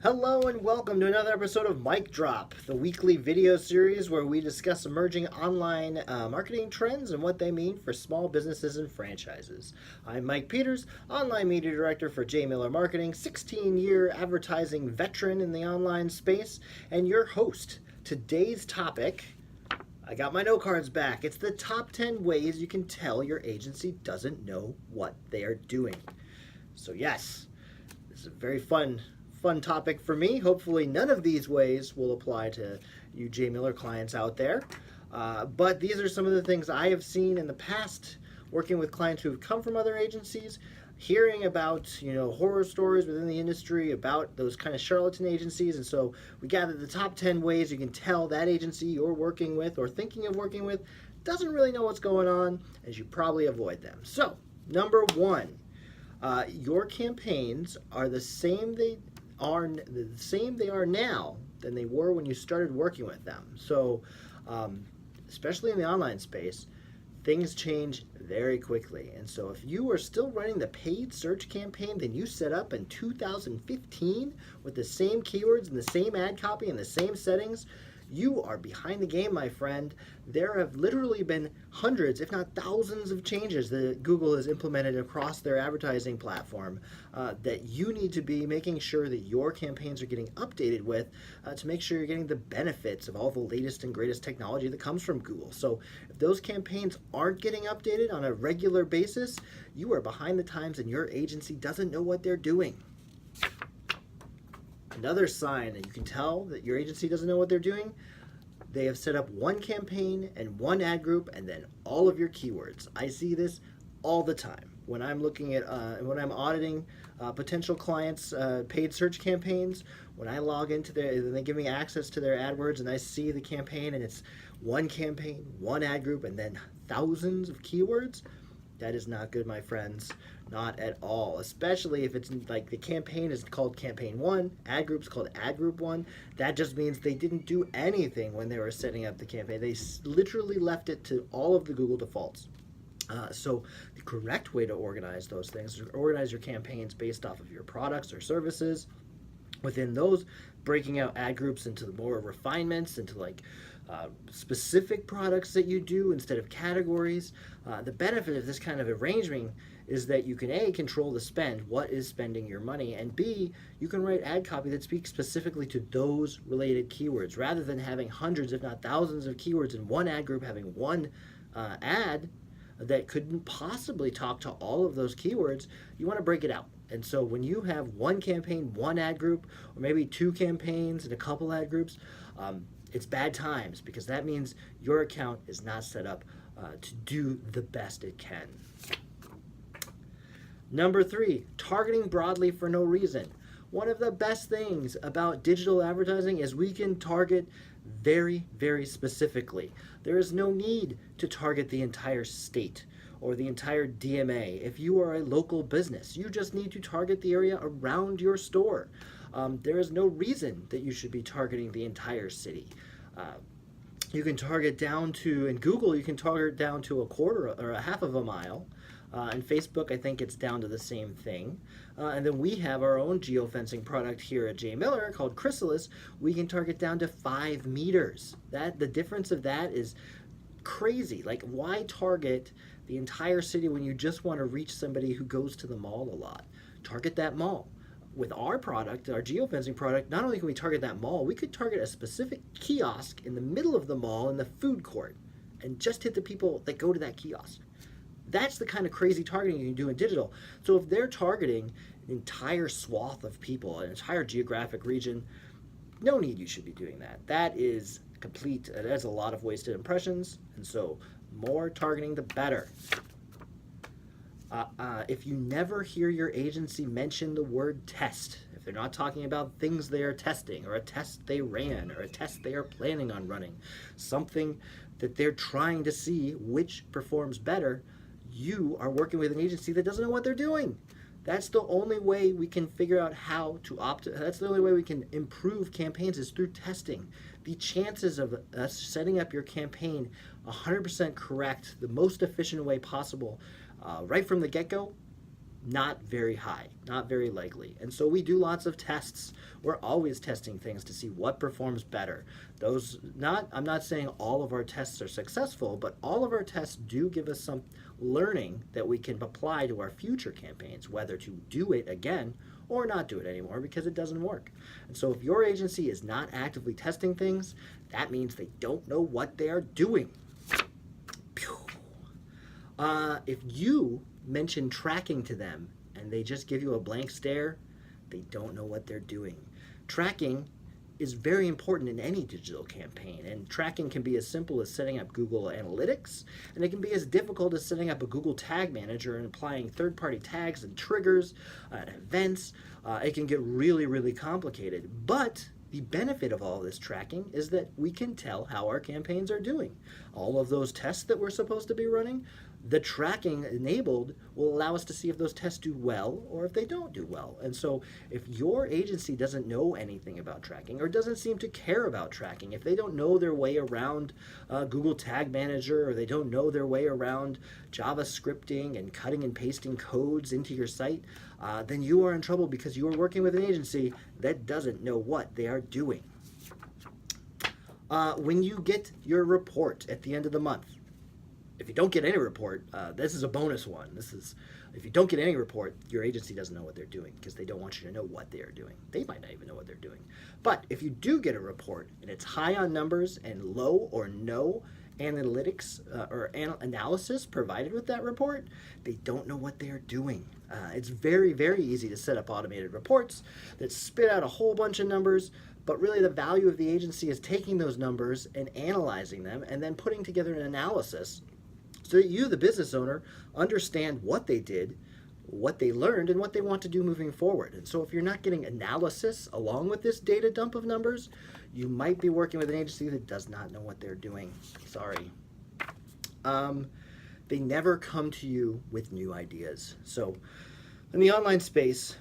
Hello and welcome to another episode of Mic Drop, the weekly video series where we discuss emerging online marketing trends and what they mean for small businesses and franchises. I'm Mike Peters, online media director for J Miller Marketing, 16-year advertising veteran in the online space, and your host. Today's topic, I got my note cards back. It's the top 10 ways you can tell your agency doesn't know what they are doing. So yes, this is a very fun topic for me. Hopefully none of these ways will apply to you J Miller clients out there. But these are some of the things I have seen in the past working with clients who have come from other agencies, hearing about horror stories within the industry about those kind of charlatan agencies. And so we gathered the top 10 ways you can tell that agency you're working with or thinking of working with doesn't really know what's going on, as you probably avoid them. So number one, your campaigns are the same they are now than they were when you started working with them. So especially in the online space, things change very quickly. And so if you are still running the paid search campaign that you set up in 2015 with the same keywords and the same ad copy and the same settings, you are behind the game, my friend. There have literally been hundreds, if not thousands, of changes that Google has implemented across their advertising platform that you need to be making sure that your campaigns are getting updated with to make sure you're getting the benefits of all the latest and greatest technology that comes from Google. So if those campaigns aren't getting updated on a regular basis, you are behind the times and your agency doesn't know what they're doing. Another sign that you can tell that your agency doesn't know what they're doing, they have set up one campaign and one ad group and then all of your keywords. I see this all the time when I'm looking at, when I'm auditing potential clients' paid search campaigns. When I log into they give me access to their AdWords and I see the campaign and it's one campaign, one ad group, and then thousands of keywords. That is not good, my friends. Not at all. Especially if it's like the campaign is called Campaign 1, ad group's called Ad Group 1. That just means they didn't do anything when they were setting up the campaign. They literally left it to all of the Google defaults. So the correct way to organize those things is to organize your campaigns based off of your products or services. Within those, breaking out ad groups into more refinements, into like specific products that you do instead of categories. The benefit of this kind of arrangement is that you can A, control the spend, what is spending your money, and B, you can write ad copy that speaks specifically to those related keywords. Rather than having hundreds, if not thousands of keywords in one ad group, having one ad that couldn't possibly talk to all of those keywords, you want to break it out. And so when you have one campaign, one ad group, or maybe two campaigns and a couple ad groups, it's bad times because that means your account is not set up to do the best it can. Number three, targeting broadly for no reason. One of the best things about digital advertising is we can target very, very specifically. There is no need to target the entire state or the entire DMA. If you are a local business, you just need to target the area around your store. There is no reason that you should be targeting the entire city. You can target down to, in Google, you can target down to a quarter or a half of a mile. In Facebook, I think it's down to the same thing. And then we have our own geofencing product here at J Miller called Chrysalis. We can target down to 5 meters. The difference of that is crazy. Like, why target the entire city when you just want to reach somebody who goes to the mall a lot? Target that mall. With our product, our geofencing product, not only can we target that mall, we could target a specific kiosk in the middle of the mall in the food court and just hit the people that go to that kiosk. That's the kind of crazy targeting you can do in digital. So if they're targeting an entire swath of people, an entire geographic region, no need you should be doing that. That is complete, that's a lot of wasted impressions, and so more targeting the better. If you never hear your agency mention the word test, if they're not talking about things they are testing, or a test they ran, or a test they are planning on running, something that they're trying to see which performs better, you are working with an agency that doesn't know what they're doing. That's the only way we can figure out how to that's the only way we can improve campaigns is through testing. The chances of us setting up your campaign 100% correct, the most efficient way possible, right from the get-go, Not very high, not very likely. And so we do lots of tests. We're always testing things to see what performs better. I'm not saying all of our tests are successful, but all of our tests do give us some learning that we can apply to our future campaigns, whether to do it again or not do it anymore because it doesn't work. And so if your agency is not actively testing things, that means they don't know what they are doing. If you mention tracking to them and they just give you a blank stare, they don't know what they're doing. Tracking is very important in any digital campaign, and tracking can be as simple as setting up Google Analytics, and it can be as difficult as setting up a Google Tag Manager and applying third-party tags and triggers and events. It can get really, really complicated, but the benefit of all this tracking is that we can tell how our campaigns are doing. All of those tests that we're supposed to be running, the tracking enabled will allow us to see if those tests do well or if they don't do well. And so if your agency doesn't know anything about tracking or doesn't seem to care about tracking, if they don't know their way around Google Tag Manager, or they don't know their way around JavaScripting and cutting and pasting codes into your site, then you are in trouble because you are working with an agency that doesn't know what they are doing. When you get your report at the end of the month, if you don't get any report, this is a bonus one. If you don't get any report, your agency doesn't know what they're doing because they don't want you to know what they are doing. They might not even know what they're doing. But if you do get a report and it's high on numbers and low or no analytics or analysis provided with that report, they don't know what they are doing. It's very, very easy to set up automated reports that spit out a whole bunch of numbers, but really the value of the agency is taking those numbers and analyzing them and then putting together an analysis so that you, the business owner, understand what they did, what they learned, and what they want to do moving forward. And so if you're not getting analysis along with this data dump of numbers, you might be working with an agency that does not know what they're doing. Sorry. They never come to you with new ideas. So in the online space,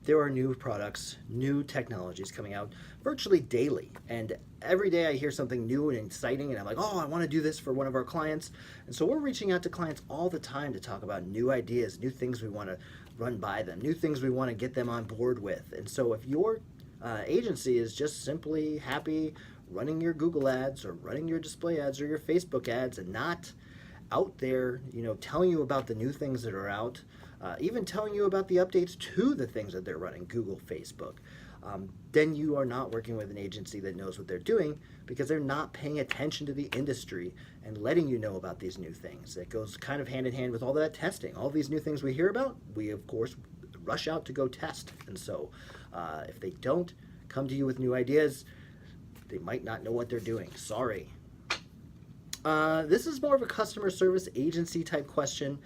there are new products, new technologies coming out virtually daily. And every day I hear something new and exciting, and I'm like, oh, I want to do this for one of our clients. And so we're reaching out to clients all the time to talk about new ideas, new things we want to run by them, new things we want to get them on board with. And so if your agency is just simply happy running your Google ads or running your display ads or your Facebook ads and not out there, telling you about the new things that are out, even telling you about the updates to the things that they're running, Google, Facebook, then you are not working with an agency that knows what they're doing because they're not paying attention to the industry and letting you know about these new things. It goes kind of hand in hand with all that testing. All these new things we hear about, we of course rush out to go test. And so if they don't come to you with new ideas, they might not know what they're doing. Sorry. This is more of a customer service agency type question.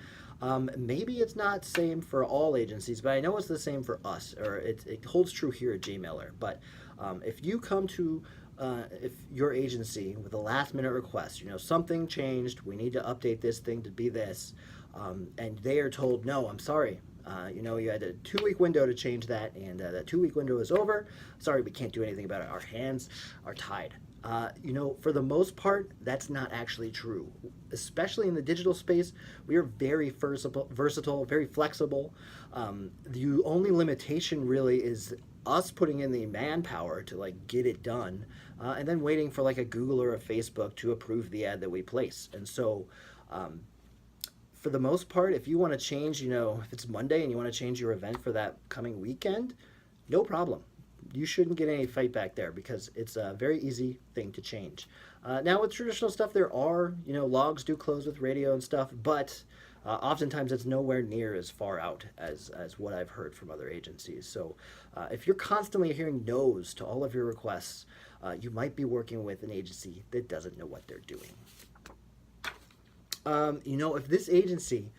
Maybe it's not same for all agencies, but I know it's the same for us, or it holds true here at JMailer. But if you come to if your agency with a last minute request, something changed, we need to update this thing to be this, and they are told, no, I'm sorry, you had a 2-week window to change that, and that 2-week window is over. Sorry, we can't do anything about it. Our hands are tied. For the most part, that's not actually true. Especially in the digital space, we are very versatile, very flexible. The only limitation really is us putting in the manpower to get it done, and then waiting for a Google or a Facebook to approve the ad that we place. And so, for the most part, if you want to change, if it's Monday and you want to change your event for that coming weekend, no problem. You shouldn't get any fight back there because it's a very easy thing to change. Now with traditional stuff, there are, logs do close with radio and stuff, but oftentimes it's nowhere near as far out as what I've heard from other agencies. So if you're constantly hearing no's to all of your requests, you might be working with an agency that doesn't know what they're doing. If this agency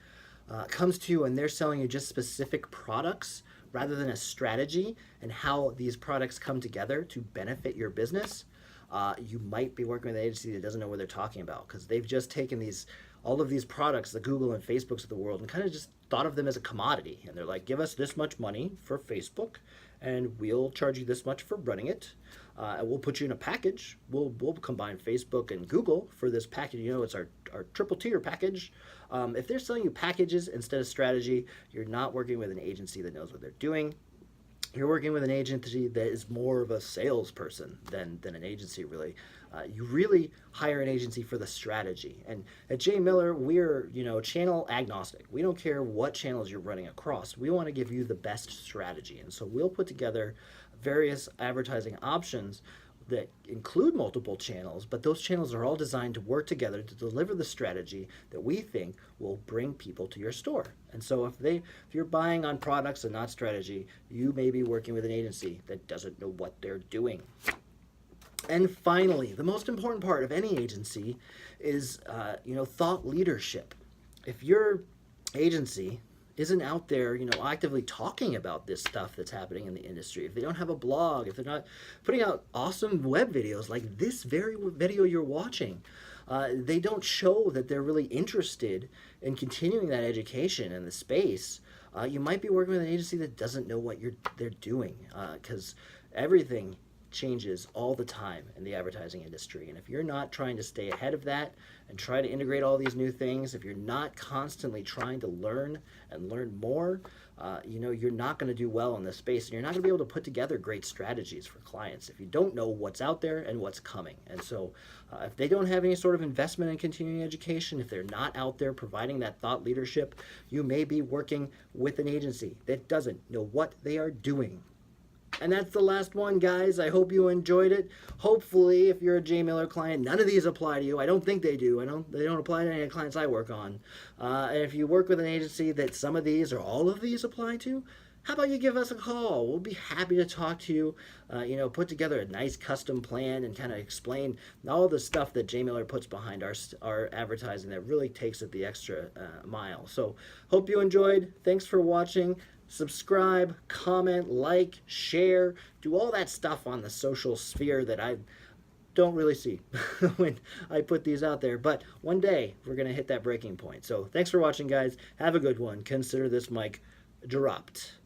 comes to you and they're selling you just specific products, rather than a strategy and how these products come together to benefit your business, you might be working with an agency that doesn't know what they're talking about because they've just taken all of these products, the Google and Facebooks of the world, and kind of just thought of them as a commodity. And they're like, give us this much money for Facebook, and we'll charge you this much for running it. And we'll put you in a package. We'll combine Facebook and Google for this package. It's our triple tier package. If they're selling you packages instead of strategy, you're not working with an agency that knows what they're doing. You're working with an agency that is more of a salesperson than an agency, really. You really hire an agency for the strategy. And at J. Miller, we're channel agnostic. We don't care what channels you're running across. We want to give you the best strategy. And so we'll put together various advertising options that include multiple channels, but those channels are all designed to work together to deliver the strategy that we think will bring people to your store. And so if you're buying on products and not strategy, you may be working with an agency that doesn't know what they're doing. And finally, the most important part of any agency is thought leadership. If your agency isn't out there, actively talking about this stuff that's happening in the industry, if they don't have a blog, if they're not putting out awesome web videos like this very video you're watching, they don't show that they're really interested in continuing that education in the space, you might be working with an agency that doesn't know what they're doing, because everything changes all the time in the advertising industry. And if you're not trying to stay ahead of that and try to integrate all these new things, if you're not constantly trying to learn and learn more, you're not going to do well in this space, and you're not going to be able to put together great strategies for clients if you don't know what's out there and what's coming. And so if they don't have any sort of investment in continuing education, if they're not out there providing that thought leadership, you may be working with an agency that doesn't know what they are doing. And that's the last one, guys. I hope you enjoyed it. Hopefully, if you're a J. Miller client, none of these apply to you. I don't think they do. They don't apply to any of the clients I work on. And if you work with an agency that some of these or all of these apply to, how about you give us a call? We'll be happy to talk to you, put together a nice custom plan and kind of explain all the stuff that J. Miller puts behind our advertising that really takes it the extra mile. So hope you enjoyed. Thanks for watching. Subscribe, comment, like, share, do all that stuff on the social sphere that I don't really see when I put these out there. But one day, we're going to hit that breaking point. So thanks for watching, guys. Have a good one. Consider this mic dropped.